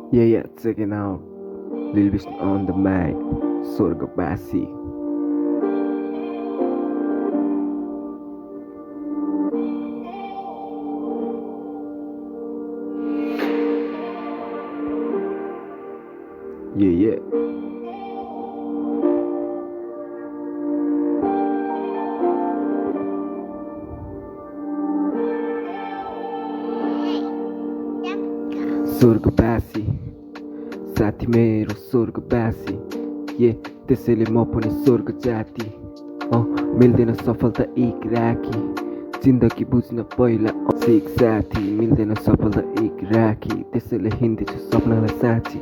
Yeah, check it out. Lil Vishnu on the mic. Sorgabasi. Yeah. Sorgabasi. साथी मेरो स्वर्गवासी ये त्यसैले म पनि स्वर्ग जाति मिल्दैन सफलता एक राखी जिन्दगी बुझ्न पहिला सिक साथी मिल्दैन सफलता एक राखी त्यसैले हिँड्दैछु सपनालाई साँची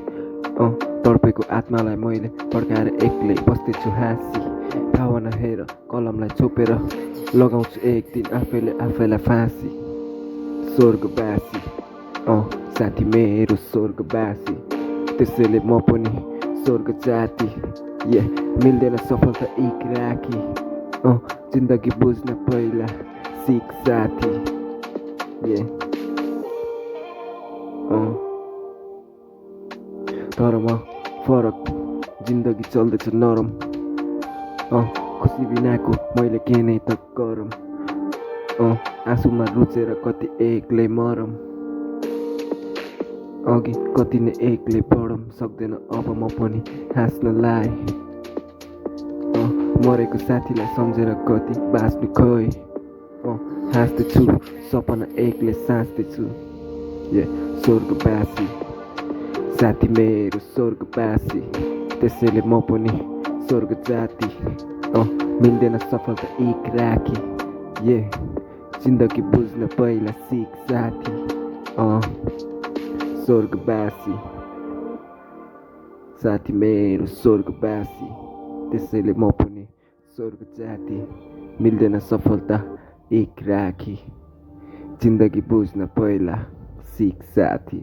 तडपेको आत्मालाई मैले पड्काएर एक्लै बस्दैछु हाँसी भावना हेर कलमलाई छोपेर लगाउँछु एक दिन आफैलाई फाँसी स्वर्गवासी साथी मेरो स्वर्गवासी त्यसैले म पनि स्वर्ग जाति मिल्दैन सफलता एक राखी जिन्दगी बुझ्न पहिला सिक साथी तर म फरक जिन्दगी चल्दैछ नरम खुसी बिनाको मैले के नै त गरम आँसुमा रुचेर कति एक्लै मरम अघि कति नै एक्लै बढम सक्दैन अब म पनि हाँस्नलाई मरेको साथीलाई सम्झेर कति बाँच्नु खै हाँस्दैछु सपना एक्लै साँच्दैछु स्वर्गवासी साथी मेरो स्वर्गवासी त्यसैले म पनि स्वर्ग जाति मिल्दैन सफलता एक राखी जिन्दगी बुझ्न पहिला सिक साथी स्वर्गवासी साथी मेरो स्वर्गवासी त्यसैले म पनि स्वर्ग जाति मिल्दैन सफलता एक राखी जिन्दगी बुझ्न पहिला सिक साथी